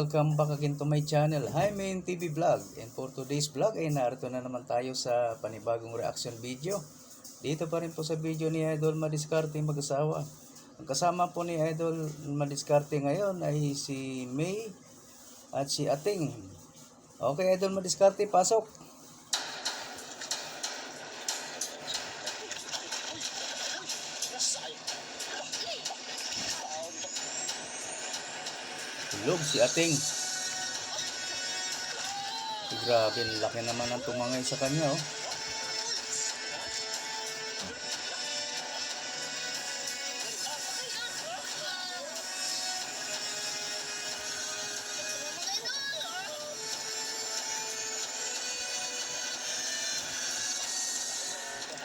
welcome back again to my channel, Jaime TV Vlog. And for today's vlog ay narito na naman tayo sa panibagong reaction video. Dito pa rin po sa video ni Idol Madiskarte mag-asawa. Ang kasama po ni Idol Madiskarte ngayon ay si May at si Ating. Okay, Idol Madiskarte, pasok. Tulog si Ating. Grabe, laki naman ang tumangay sa kanya, oh.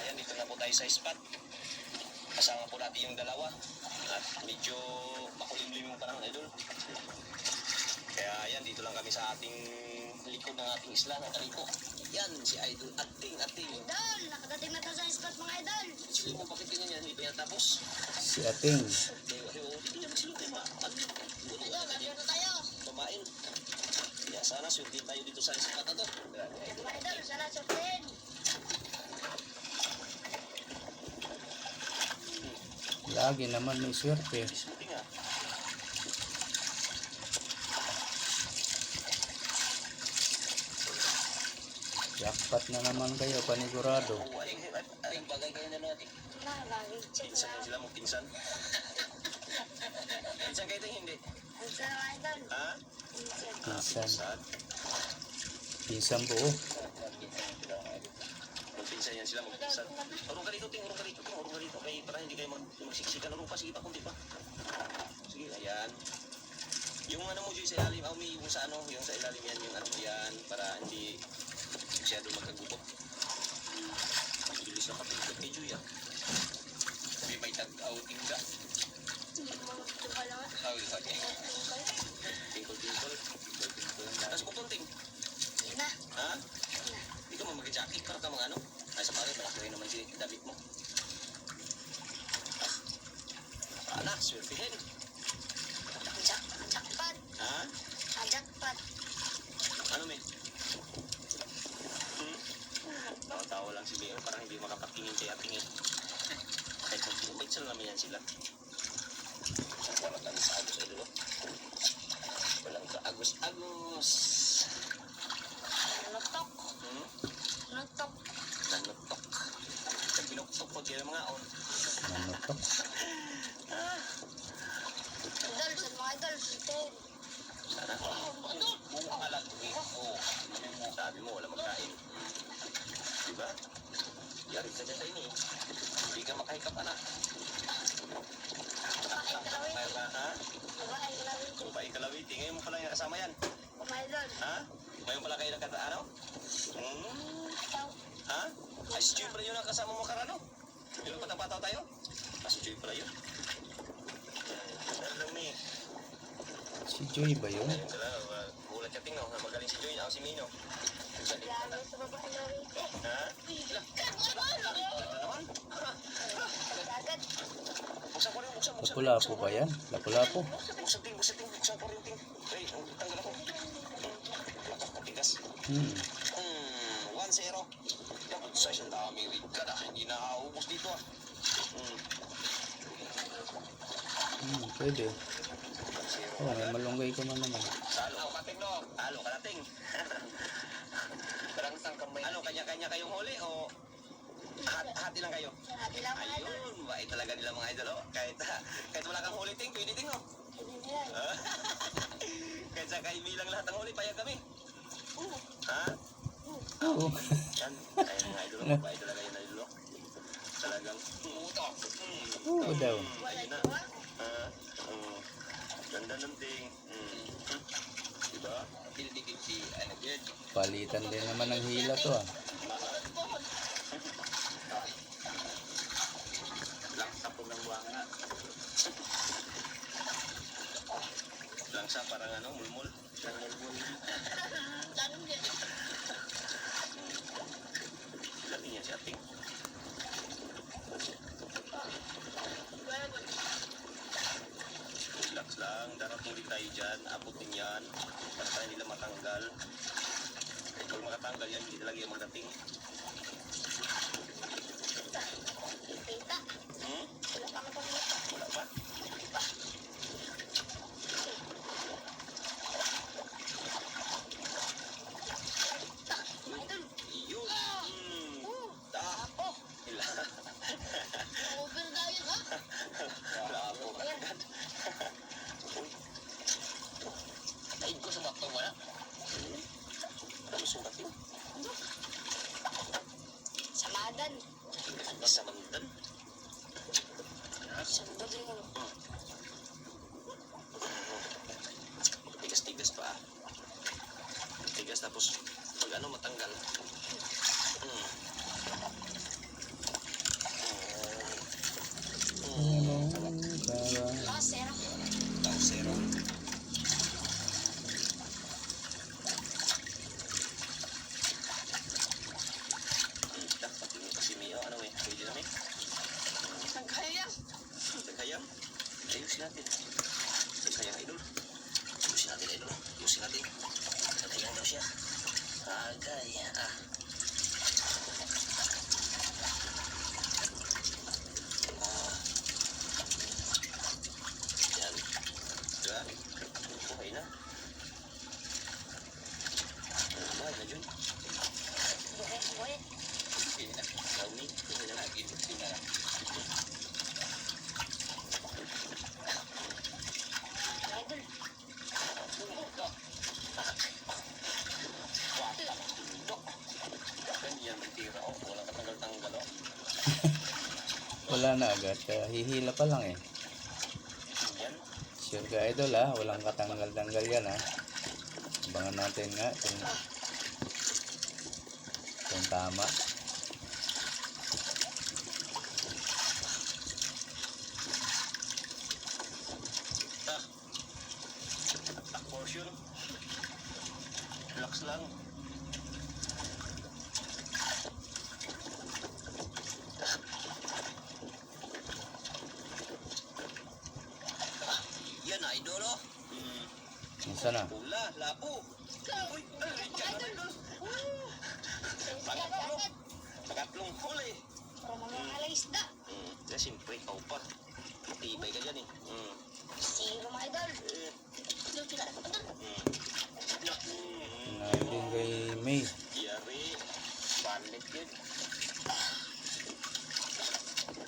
Ayan, dito na po tayo sa spot. Kasama po natin yung dalawa. At medyo makulimlim yung parang idol. Kaya ayan, dito lang kami sa ating likod ng ating isla ng Kariko. Yan, si Idol Ating. Idol, nakadating na tayo sa spot mga idol. Sige mo, bakit ganyan yan? Hindi pa yan tapos. Si Ating. Hindi yan magsilupin ma. Idol, nandito na tayo. Kumain. Kaya sana swerte tayo dito sa spot na to. Mga idol, sana surtin. Lagi naman may swerte. Swerte nga. Jackpot na naman kayo, panigurado. Aling bagay kayo na natin. Lagi, check Pinsan lang. yan sila mo, pinsan. Pinsan kayo ito hindi. Ang sana mga idol. Ha? Pinsan. Pinsan. Pinsan buo. Magpinsan yan sila, magpinsan. Urong ka dito, Ting, urong ka dito. Kaya para hindi kayo magsiksikan. Urong pa, sige pa, kundi pa. Sige, ayan. Yung ano mo, Joy, sa ilalim, Aumi, yung sa ano, yung sa ilalim yan, yung ano mo yan, para hindi masyado magkagubot. Bilis na kapitid kay Joy, ah. May tag-outing ka. Tungkol lang. Okay. Tinkle. Tapos pupunting. Na. Ha? Hindi ka mo mag-jacket para ka mga ano? Ay, sa bagay, malaki naman si David mo. Anak, swertihin. Jackpot. Ha? Jackpot. Ano, men? Tawa-tawa lang si Mayor, parang hindi makapatingin kay Ating eh. Kahit mag-teammates lang naman yan sila. Walang kaagos ay dulo. Walang kaagos-agos. Nutok. Nanutok. Sa pinuktok po kayo mga on. Ano to? Idol, sa mga idol, surtin. Sana. Buong alam ko eh. Oo. Sabi mo, wala magkain. Diba? Yari ka dyan sa ini. Hindi ka makahikap, anak. Ha? Kumain ka lang. Kumpay kalawiti. Ngayon mo pala yung kasama yan. Kumain idol. Ha? Ngayon pala kayo nagkata, ano? Ha? Ay, si Joy pala yun ang kasama mo karano. Yung patapataw tayo? Si Joy pala yun. Alam ni. Si Joy ba yun? Ayun sila. Bulat ka tingnan. Magaling si Joy. Ako si Mino. Lalo sa babae na rin. Ha? Naman? Agad. Buksan ko rin, buksan. Lapu-lapu ba yan? Lapu-lapu. Buksan ting. Buksan ko rin ting. Ay, tanggal ako. Matigas. 1-0. Size ang daming rigada. Hindi na aubos dito ah. Pwede. 1-0. Oh, may malunggay ka man naman. Talo ka, Ting, no? Talo ka na, Ting. Parang isang kamay. Ano, kanya-kanya kayong huli o hati lang kayo? Hati lang mga idol. Ayun, bait talaga nila mga idol, oh. Kahit wala kang huli, Ting, pwede, Ting, no? Hindi nila. Kahit sa kaibilang lahat ng huli, payag kami. Ha? Oo. Yan, ayun mga idol, mabait talaga yun, idol, oh. Talagang, uto. Oo daw. Ayun na. Ganda ng Ting. Diba? Pildi-pildi, ano yun? Palitan din naman ng hila to, ah. Langsa po ng buwanga. Langsa parang ano, mulmul. Lagi niya si Ating. Relax lang, darating din tayo dyan, abutin yan, para tayo nila matanggal. Kung makatanggal yan, hindi talaga yung magdating. Kita. Hmm? Wala pa ako dito. Wala pa? Mga idol. Yun! Ah! Ako. Ila. Over daw yun, ha? Wala po. Ayan. Uy. Taig ko sa bato, wala. Ano sugat yun? Samadan. Ano sa mandan? Sandog rin ano. Tigas-tigas pa ah. Tigas tapos pag ano matanggal. Hmm. Ah, serap. Tao zero. Pati mo kasi Mio, ano eh, pwede namin. Nagkaya. Nagkayang. Ayusin natin. Nagkayang idol. Ayusin natin idol. Ayusin natin. Nagkayang daw siya. Agay. Ah. Yan. Diba? Buhay na. Buhay na dyan. Buhay, buhay. Hindi na. Launi. Hindi na lagi. Hindi na. Mga idol. Ganyan, magtira o. Walang katanggal-tanggal o. Wala na agad. Hihila pa lang eh. Yan. Sure ka idol ha. Walang katanggal-tanggal yan ha. Abangan natin nga kung tama. Ah. Attack portion. Relax lang. Yan, idol, oh. Isa na. Pula, lapo. Uy, ay, dyan na, idol. Pangatlong. Pangatlong huli. Para mga alaisda. Kaya siyempre, ikaw pa. Matibay ka dyan, eh. Zero, mga idol. Eh, Yung kilala ko doon. Nahin din kay May. Yari. Balik yun.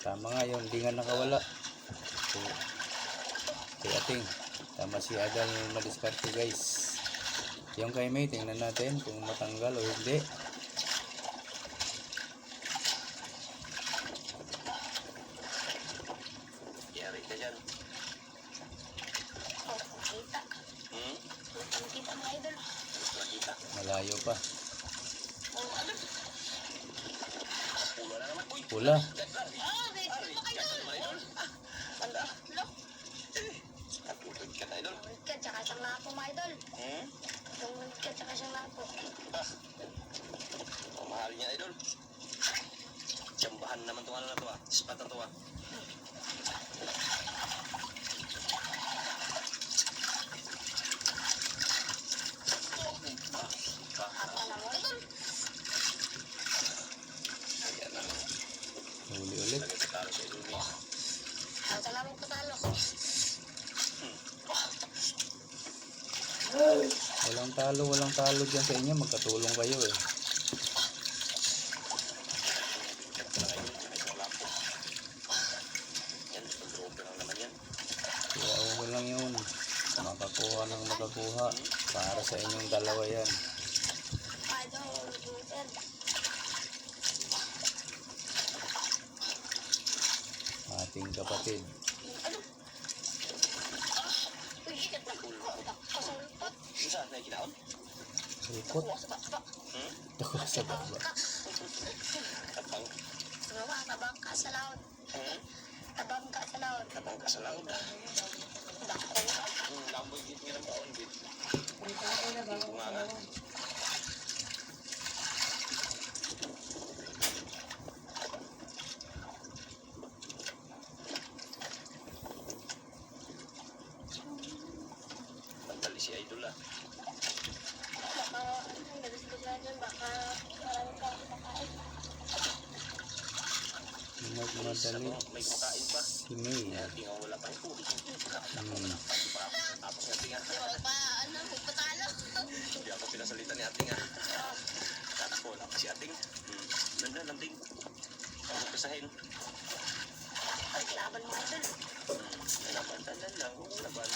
Tama nga yun. Hindi nga nakawala. Kay Ating. Tama si Adal madiskarte guys. Yung kay May, tingnan natin kung matanggal o hindi. Yari ka dyan. Oh, kita. Kita, mga idol. Nakita. Malayo pa. Oh, ano? Pula na naman. Uy, Pula. Ah, may Ari, mga dyan idol. na, idol. Anda. Look. Natutod ka na, idol. Tungod ka, tsaka siyang lapo, mga idol. Tungod ka, tsaka siyang lapo. Ang mahal niya, idol. Tsambahan naman itong ano na to, ah. Ispat na to, ah. Apa na, mga idol? Ayan na. Huli ulit. Nagkatalo sa idol niya. Ang salamat ko talo. Walang talo dyan sa inyo. Magkatulong kayo eh. Wala po. Yan, pag-drop lang naman yan. Kaya okay lang yun. Makakuha ng makakuha. Para sa inyong dalawa yan. Idol, Peter. Ating kapatid. Ano? Uy, ikat na. Kasulpot. Isa, nakikinaon? Ripot. Kuha sa baka. Dako sa baba. Tabang. Sumawa, tabang ka sa laot. Tabang ka sa laot. Tabang ka sa laot, ah. Dako. Lamboy dito nga ng baon, bit. Bunga nga. Idol ah. Baka, nabisbog natin, baka marami pa ako kakain. Nagmadali May kumakain pa. si May. Kaya di nga wala pa ito. Tapos nga tinga. Magpatalo. Hindi ako pinasalita ni ating ah. Tatakbo lang si ating. Ganda lang ting. Pagkasahin. Paglaban mo idol. Laban, tandan lang. Huwag laban.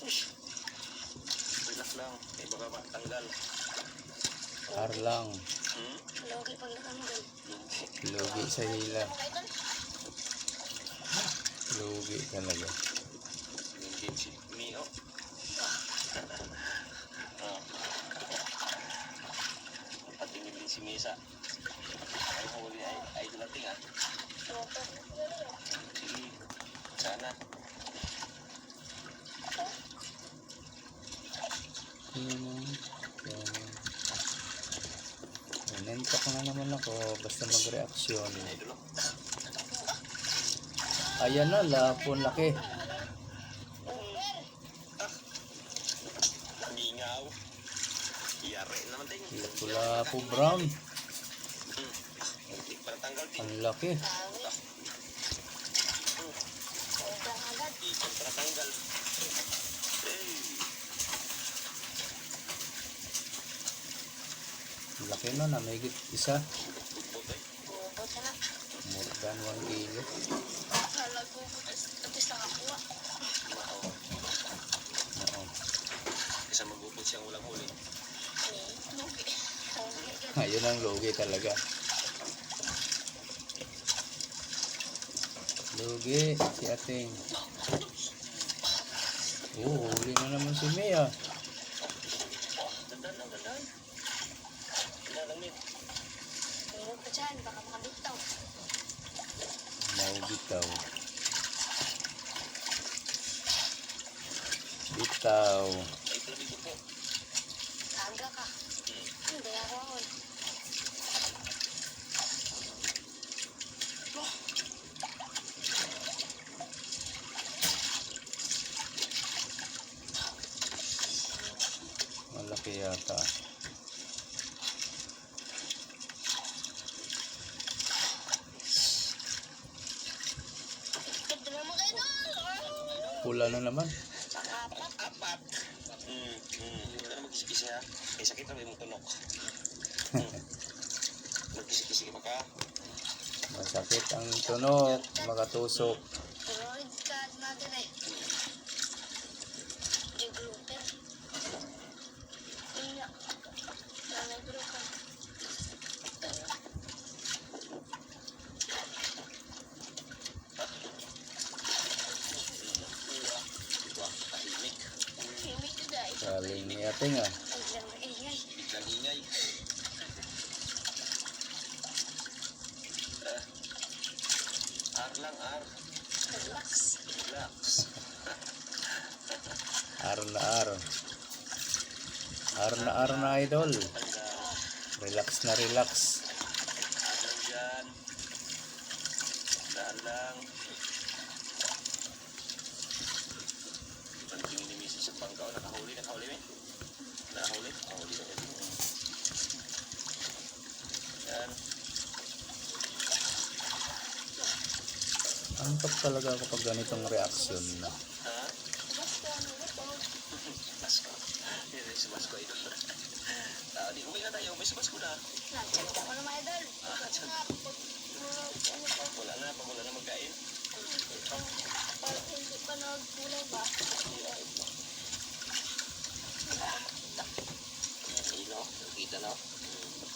Ush. Relax lang. May baka matanggal. Ar lang. Logi pag natanggal. Lugi sa hila. Mga idol. Lugi talaga. Hindi si Mio. Patingin din si Misa. Ay huli ay dulating ah. Motor. Sige. Sana. Nanentak na naman ako basta mag-reaksyon. Idol. Ayan na, lapon laki. Mingaw. Iyari naman ting. Lapo brown. Hindi pa natanggal ting. Ang laki. Sobrang agad. Hindi pa natanggal. Hey. Ang laki na, namigit isa. Bubot eh. Bubot na. More than 1 kilo. Halago ko. Tapos nakakuha. Oo. Oo. Isa magbubot siyang walang huli. Logi. Ayun ang lugi talaga. Lugi si ating. Huli na naman si Mia. Dandan lang, dandan. Dandan lang, Mit. Meron pa dyan. Baka makabitaw. Maubitaw. Bitaw. Ay, talabi ko po. Aga ka. Hindi ako ako. Malaki yata. Ito naman kayo doon. Pula na naman. Pang-apat. Apat. Wala na magkisi-kisi ha. May sakit na may mong tunok. Magkisi-kisi ka ba ka? Masakit ang tunog. Makatusok. Roid ka natin eh. Yung gluten. Iya. Nanay gluten. Ito ah, tahimik. Himik na dahil. Galing ni ating ah. Ang lang maingay. Biglang ingay. R lang, R. Relax. Relax. Ar na ar. Ar na idol. Relax na relax. R lang dyan. Daan lang. Pantingin ni Mrs. sa bangka. Nakahuli, men. Nakahuli na yan. Yan. Antok talaga kapag ganitong reaksyon na. Ha? Basta ano ito. Basko. Yan rin si Basko ito. Di, uwi na tayo. May si Basko na. Nandiyan ako naman idol. Dyan. Ano pa? Wala na. Pag wala na magkain. Parang hindi pa nagkulay ba? Ilo. Nakita na.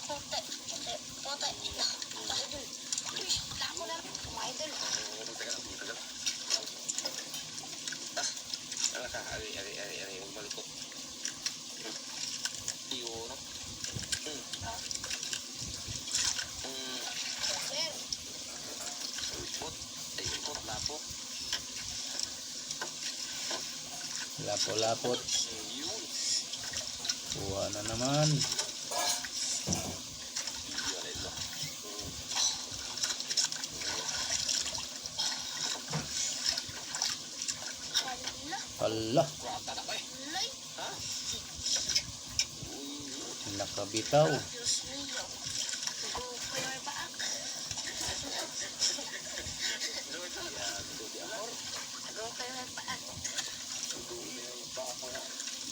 Pote. Pote. Idol. Uy, lamo na. Mga idol. Tagal. Ala ka. Ari. Huwag malikot. Iyo, no? Sir. Ulpot. Ay, ulpot. Lapo. Lapot-lapot. Yun. Kuha na naman. Yun, ito. Ala, Kwata na ba eh? Lay. Ha? nakabitaw. Diyos mio. Siguro ko yung baak. Yan, dubi amor. Siguro ko yung baak.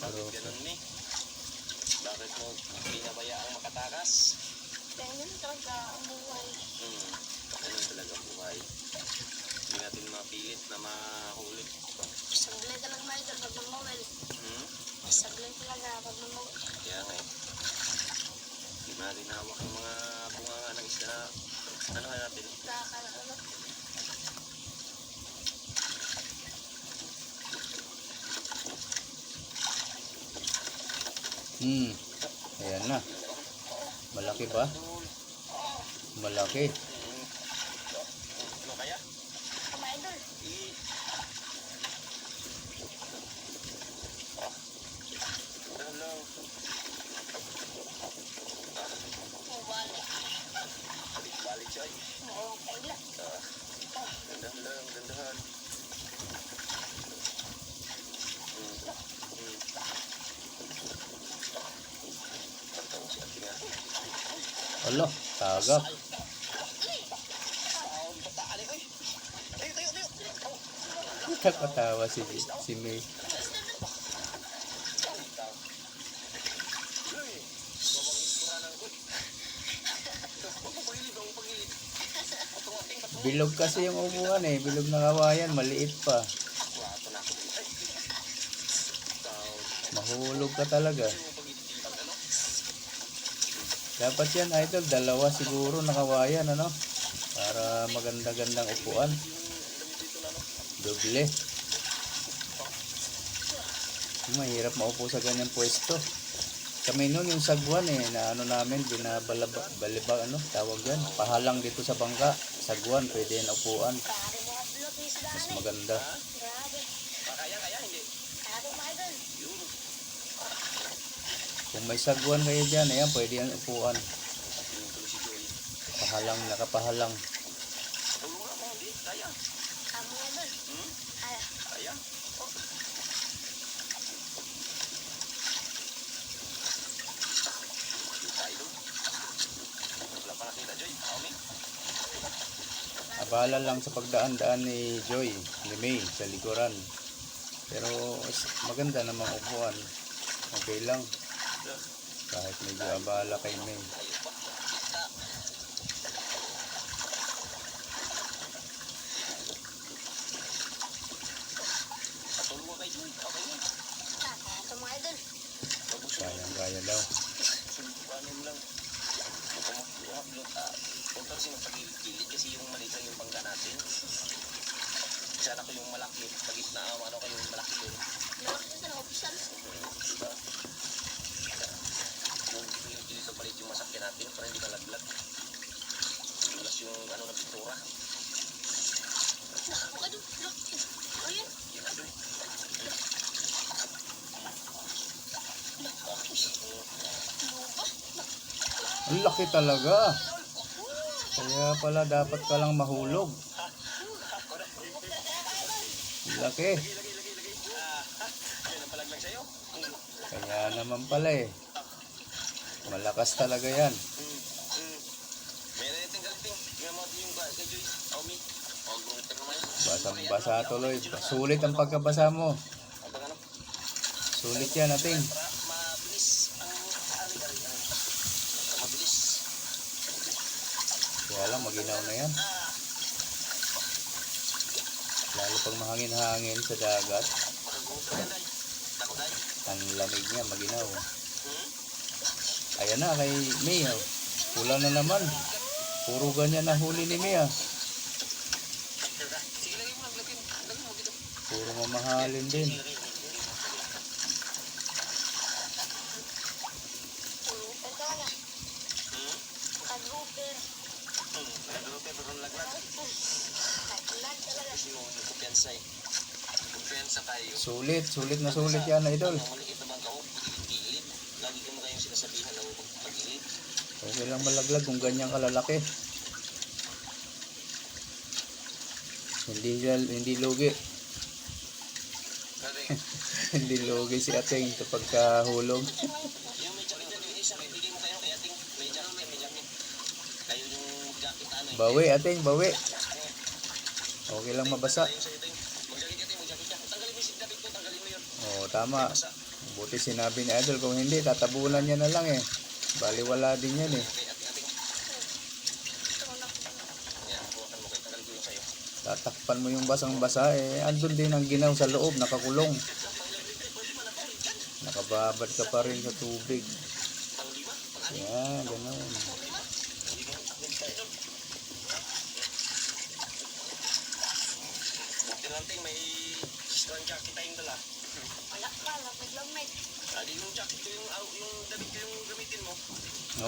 Bakit ganun ni? Bakit mo pinabayaang makatakas? Ganyan talaga ang buhay. Ganun talaga buhay. Hindi natin mapilit na mahuli. Sablay talaga mga idol pag mamawal. Sablay talaga pag mamawal. Kaya nga eh. Hindi ba natin hawak yung mga bunga nga ng isda na ano natin? Nakakala. Ayan na. Malaki ba? Malaki. Ano kaya? Mga idol. Dahan lang. Mawala. Balik siya eh. Oo, kaila. Dandahan lang, dandahan. Pagtawa si ate nga. Ala, tagak. Nakatawa si May. Bilog kasi yung upuan eh. Bilog na kawayan. Maliit pa. Mahulog ka talaga. Dapat yan idol. Dalawa siguro na kawayan ano. Para maganda-gandang upuan. Doble. Mahirap maupo sa ganyang pwesto. Kami noon yung sagwan eh, na ano namin, binabalaba, ano, tawag yan, pahalang dito sa bangka, sagwan, pwede yan upuan, Kari mga bulot ni isda. mas maganda. Grabe. Kaya, hindi. Kari mga idol. Kung may sagwan kayo dyan, ayan, pwede yan upuan, Tuloy si Joey. pahalang, nakapahalang. Tulungan mo, hindi. Kaya. Kami mga idol. Kaya. Kaya. Tayo. Wala pa nakita, Joy. Kami. Abala lang sa pagdaan-daan ni Joy, ni May, sa likuran. Pero maganda namang upuan, okay lang, kahit medyo abala kay May. Ayun pa. Kita. Tulungan kay Joy. Okay na. Kaya ito mga idol. Kaya daw. Sumpanin lang. Huwag kasi magpagilid kasi yung maliit lang yung bangga natin. Sana ko yung malaki. Pagit na ano kayo yung malaki yun. Lord, ito na opisan. Diba? Kung pinigilid sa palit yung masakyan natin para hindi malaglag. Tulas yung ano na pintura. Mga idol. Look. Ayun. Yan na doon. Lupa. Ang laki talaga. Kaya pala dapat ka lang mahulog. Ang laki. Lagay. Yan ang palaglag sa'yo. Kaya naman pala eh. Malakas talaga yan. Meron yung tinggal-ting. Tingnan mo yung kay Joy. Omi. O, gruter naman yun. Basang-basa tuloy. Sulit ang pagkabasa mo. Abang ano? Sulit yan ating. Mabilis ang ari-ari. Mabilis. Kaya lang maginaw na yan. Lalo pag mahangin-hangin sa dagat, Gruter yan, Day. Takot, Day. ang lamig niya maginaw. Hmm? Ayan na kay May. Oh. Kulang na naman. Puro ganyan na huli ni May. Ah. Sige, lagay mo lang. Lagay mo dito. Puro mamahalin din. Lupa talaga. Hmm? Kadruper. Gruter, pero laglag. Kailan talaga. Kasi yung kumpiyansa eh. Kumpiyansa tayo. Sulit na sulit yan idol. Ang maliit naman ka, huwag pagilid-gilid. Lagi ko na kayong sinasabihan na huwag pagilid. Okay lang malaglag kung ganyan kalalaki. Hindi lugi. Kasi Hindi lugi si Ating kapag kahulog. Yung may jacket yan, yung isa, bigay mo kayo kay ating. May jacket, may jacket. Kayo yung jacket ano eh. Bawi, Ating, bawi. Okay lang mabasa. Ayun sa'yo, Ting. Mag-jacket ka, Ting, mag-jacket ka. Tanggalin mo yung jacket ko, tanggalin mo yun. Oo, tama. Basa. Buti sinabi ni Idol. Kung hindi, tatabunan niya na lang eh. Baliwala din yan eh. Okay, ating. Ito ko na. Yan, buwakan mo kayo, tanggalin ko yung sa'yo. Tatakpan mo yung basang-basa eh. Andun din ang ginaw sa loob, nakakulong. Nakababad ka pa rin sa tubig. Pang-lima, Yan, ganun. buti lang, Ting, may strong jacket tayong dala. Wala pa, lapit-lamit. Adi yung jacket ko, yung damit ko yung gamitin mo.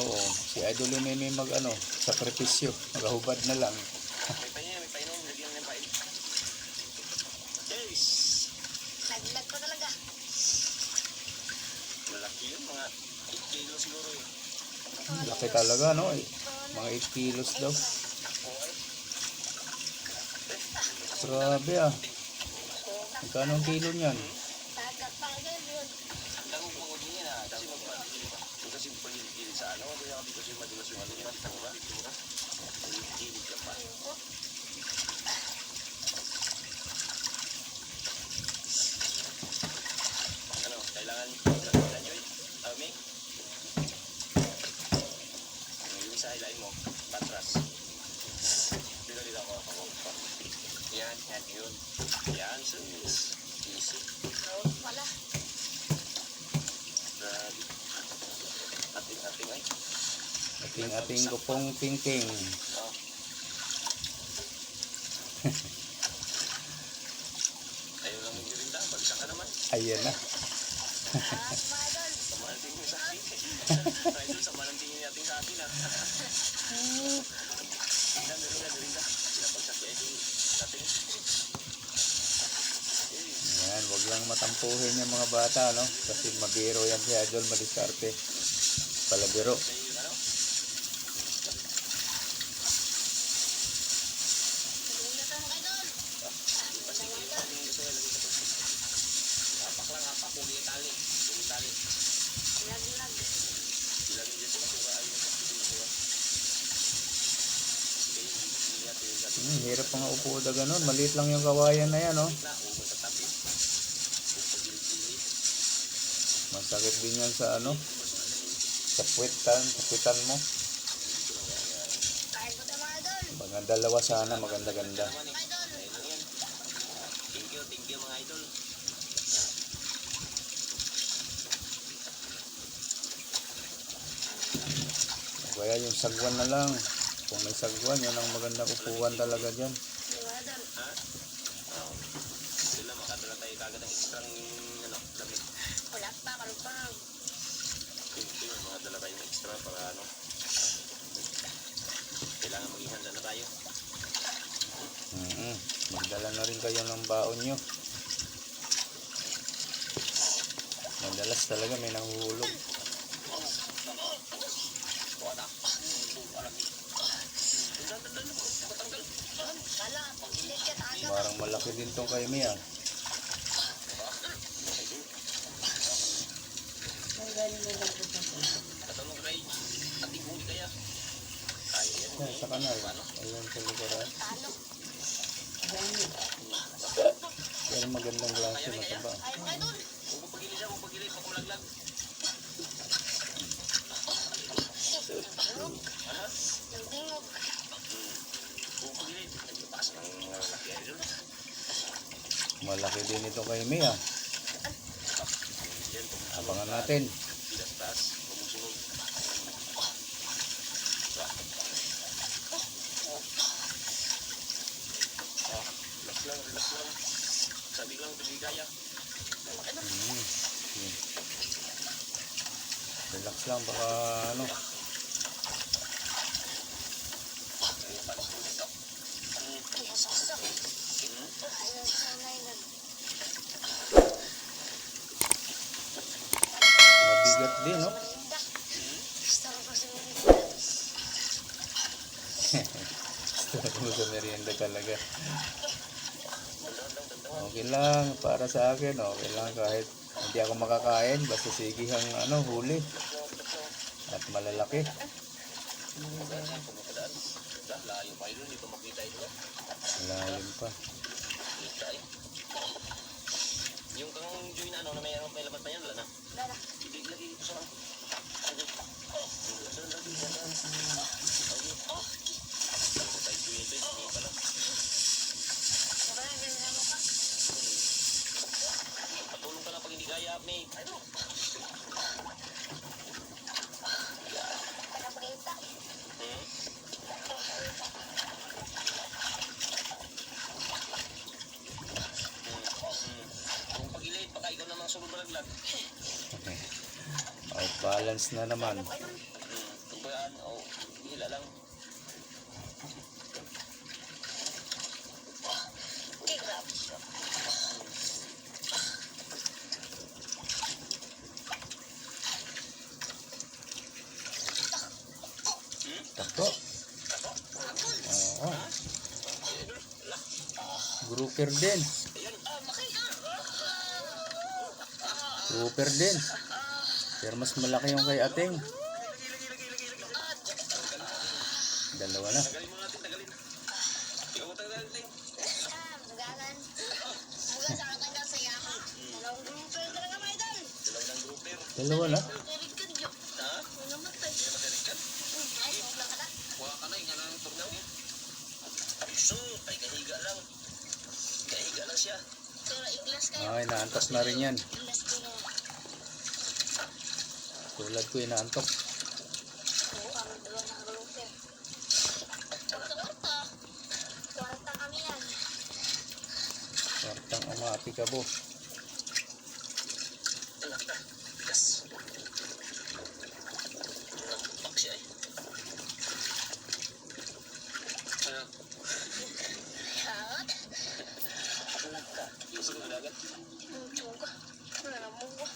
Oo, si Idol yung may mag sakripisyo. Magahubad na lang. May panin, lagyan ng pain. Yes! Naglag ko talaga. Malaki yun, mga 8 kilo siguro yun. Laki talaga, no? Mga 8 kilos daw. Grabe ah. Magkano ang kilo niyan? Dagat pa agad yun. Ang dami mo pagod niya na, kasi magpapagili pa. Yung kasi pagili sa ano, hindi ako dito siya madulas yung ano niya, kita mo ba? Pagili ka pa. Ano, kailangan Joy? May? Yung isa hilain mo, patras. Dito ako. Yan, yun. Yan, sus. Easy. Wala. Grabe. Ating ay. Ating-ating ko pong pingking. Oh. Ayaw lang mag-irinda, bagsak ka naman. Ayan na. Mga idol. Sama ng tingin sa akin. Idol, sama ng tingin natin sa akin ah. Irinda. Pinapagsak yung idol natin. Yan, wag lang matampuhin yung mga bata, no? Kasi mabiro yan si Idol, madiskarte. Palabiro. Sa'yo yung ano? Hindi na tayo mga idol. Hapak, huli tali. Lag. Ilagay dyan sa basura, ayun yung basura. Sige, hindi natin yung gagawin. Hirap pa nga upo na ganun. Maliit lang yung kawayan na yan, no? Na, huwag sa tabi. Huwag pagilid-gilid. Masakit din yan sa ano? Sa puwitan mo. Kain ko tayo mga idol. Mga dalawa sana, maganda-ganda. Mga idol. Ayun lang yan. Thank you mga idol. Kaya yung sagwan na lang. Kung may sagwan, yun ang magandang upuan talaga dyan. Mga idol. Ha? Sila, makadala tayo kagad ng extrang ano, damit. Wala pa, kalupang. Yun, makadala tayo ng extra para ano. Kailangan maging handa na tayo. Magdala na rin kayo ng baon nyo. Madalas talaga may nahuhulog. Wala, pag-ilit ka agad. Parang malaki din tong kay Mia. Tatanong Ray, ating huli kaya? Kaya yan. Yan, sa kanal. Ayun sa likuran. Talo. Pero magandang klase, mataba. Ay, mga idol. Huwag mo pagilid siya, huwag pagilid, huwag malaglag. Ano? Nagdingog. Huwag pagilid. Nagpapas ng laki idol. Malaki din ito kay Mia. Yan, Abangan natin. tidak sa taas, bumusunod. Relax lang. Sabi lang, hindi kaya. Relax lang, baka ano. Kaya sasok. Ayun, sanay na. Mabigat din, no? Merinda. Gusto ko kasi merinda. Gusto mo sa merienda talaga. Tanda Okay lang, para sa akin, okay lang kahit hindi ako makakain, basta sigihang huli at malalaki. Layo pa yun, hindi pa makita ito. Malalim pa. Kita eh. Yung kang Joy na na may laman pa yan, wala na. Dala. Hindi lagi dito sa Sige. Saan lagi dyan? Ako tayo Joy ito, hindi pala. Kapag ganyan mo ka. Patulong ka lang pag hindi kaya, May. Ano? Nakapagita. Kung pag-ilate, baka ikaw namang sunod malaglag. Out balance na naman. Kung bayaan, hila lang. Okay, grab. Tako. Oo. Grouper din. Grouper din. Pero mas malaki yung kay ating. Dalawa na. Tagalin mo natin, tagalin. Ikaw mo tagalin, Ting. Magalan. Muga sa akin na saya ka. Walang grupo talaga may dal. Dalaw ng grouper. Dalawa na. Terikad yun. Ha? Ano matay? Hindi matirik ka? Ay, sobrang ka na. Kuha ka na, yung anong turnaw. So, ay kahiga lang. Kahiga lang siya. Pero iglas kayo. Ay, naantok na rin yan. Iglas ko na. Tulad ko inaantok. Oo, kami dalawa ng grupo. Kwarta. Kwarta kami yan. Kwartang umati ka bo. Tala kita. Bigas. Nampak siya eh. Ano? Hot. Anak ka. Isip mo dagat. Tsuga. Wala na mo ba?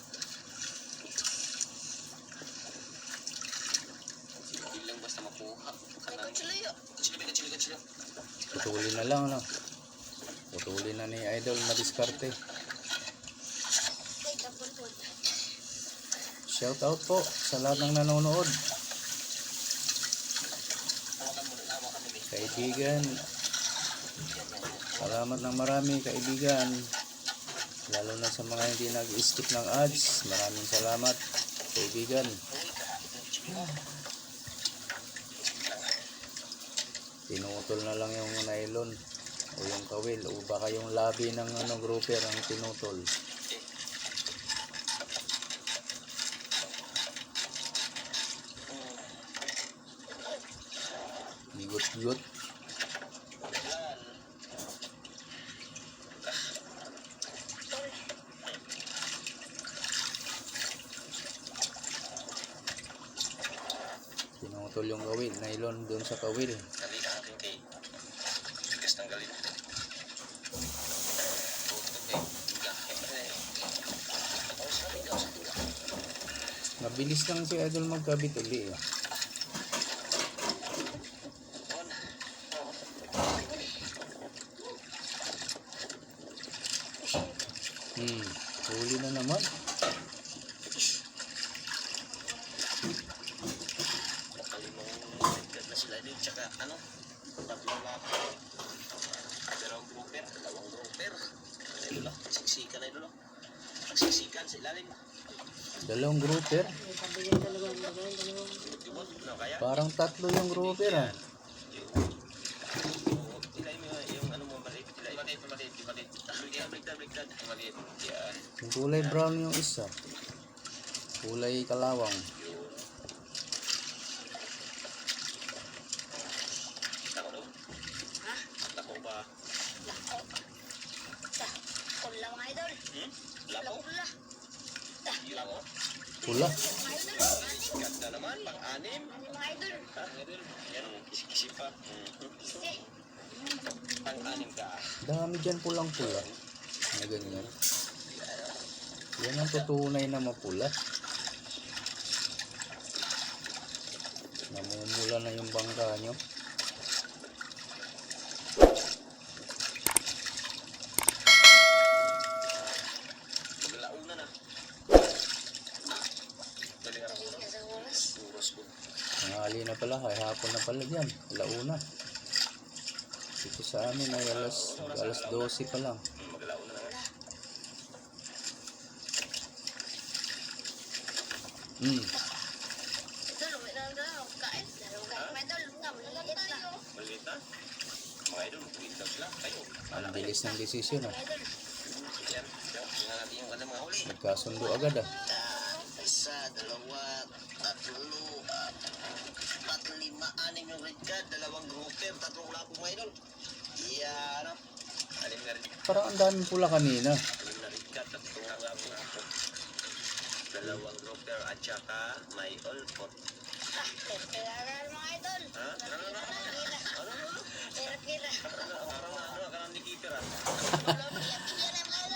Hindi lang basta makuha. Ay, kutsulayo. Kachili. Putulin na lang, no? Putulin na ni Idol madiskarte. Ay, kapulpul. Shout out po sa lahat ng nanonood. Hawakan mo rin. Hawakan mo rin. Kaibigan. Salamat ng marami, kaibigan. Lalo na sa mga hindi nag-skip ng ads. Maraming salamat, kaibigan. Pinutol na lang yung nylon o yung kawil o baka yung labi ng grouper ang pinutol. Gigot-gigot. Pinutol yung kawil, nylon doon sa kawil. Dali ka ating kay. Bigas tanggalin. Mabilis lang si Idol magkabit uli eh. Huli na naman. Na sila din, tsaka ano, tatlong lahat. Dalawang grouper, Idol lang, siksikan Idol lang. Siksikan sa ilalim. Dalawang grouper. Diba? No, kaya? Parang tatlo yung grouper ah. Ilalim mo yung ano mo, maliit. Maliit. Bigdad. Maliit. Yan. Yung kulay brown yung isa. Kulay kalawang. Tako daw. Ha? Tako ba? Lako. Kulang mga idol. Lako? Pula. Lako? Pula. Mga idol. Anim. Ganda naman, pang-anim. Anim mga idol. Ha? Yan, kisi-kisi pa. Kasi. Pang-anim ka. Dami dyan pulang-pula. Na ganyan. Yan ang tutunay na mapula. Namumula na yung bangka nyo. pala, ay hapon na pala dyan, alauna. Dito sa amin ay alas 12 pa lang. Magalaw na naman. Idol, may nandang kain. May idol, nga, maliliit na. Maliit na. Mga idol, magpagit daw sila. Kayo. Ang bilis ng desisyon ah. Idol, Yan. Tingnan natin yung ano mga huli. Nagkasundo agad ah. Isa, dalawa, tatlo, apat, lima, anim yung red card, dalawang grouper, tatlong wala pong mga idol. Yan. Anim na red card. Parang ang daming pula kanina. Anim na red card, tatlong wala pong ako. Dalawang grouper at saka may all pot. kailangan mga idol. Ha? Ano? Kira-kira. Parang ano, karang ni keeper ah.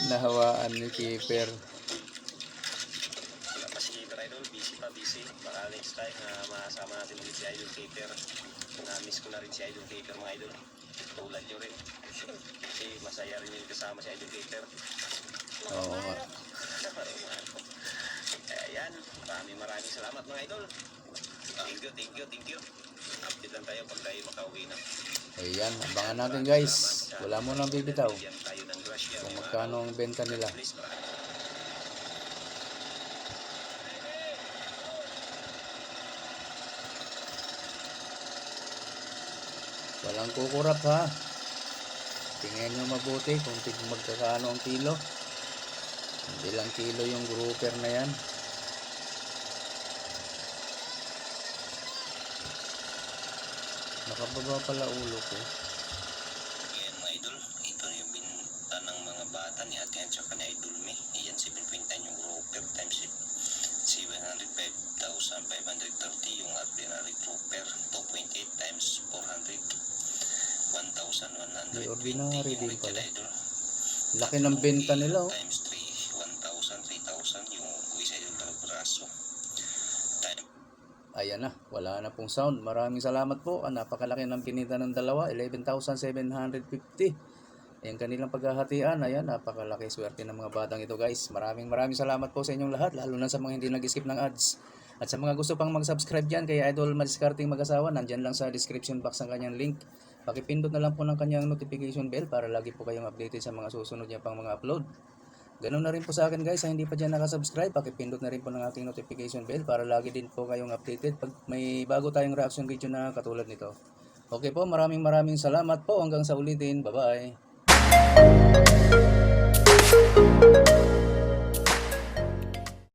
Nahawaan ni Keeper. Wala pa si keeper idol, busy pa, busy. Baka next time na masama natin ulit si idol keeper. Na-miss ko na rin si idol keeper mga idol. Tulad nyo rin. Kasi masaya rin yung kasama si idol keeper. Oo nga. Kaya yan, maraming salamat mga idol. Thank you. Update lang tayo pag tayo makauwi na. Ayan, abangan natin guys. Wala mo nang bibitaw. Bigyan tayo ng grasya. Kung magkano ang benta nila. Please, maraming Walang kukurap ha. Tingnan nyo mabuti kung magkakano ang kilo. Ilang kilo yung grouper na yan. Nakababa pala ulo ko. Yan mga idol, ito yung binta ng mga bata ni Ate at saka ni Idol May. Iyan 7.9 yung grouper times 705,530 yung ordinary grouper. 2.8 times 400. 1,120 May ordinary yung din red pala. idol. Laki ng benta nila oh. Times 3, 1,000, 3,000 yung isa yung braso. Time Ayan na, wala na pong sound. Maraming salamat po. Napakalaki ng kinita ng dalawa, 11,750. Ayan kanilang paghahatian. Ayan, napakalaki swerte ng mga batang ito guys. Maraming salamat po sa inyong lahat, lalo na sa mga hindi nag-skip ng ads. At sa mga gusto pang mag-subscribe dyan kay Idol Madiskarting Mag-asawa, nandyan lang sa description box ang kanyang link. Pakipindot na lang po ng kanyang notification bell para lagi po kayong updated sa mga susunod niya pang mga upload. Ganun na rin po sa akin guys, sa hindi pa dyan nakasubscribe, pakipindot na rin po ng ating notification bell para lagi din po kayong updated pag may bago tayong reaction video na katulad nito. Okay po, maraming salamat po. Hanggang sa ulitin. Bye-bye.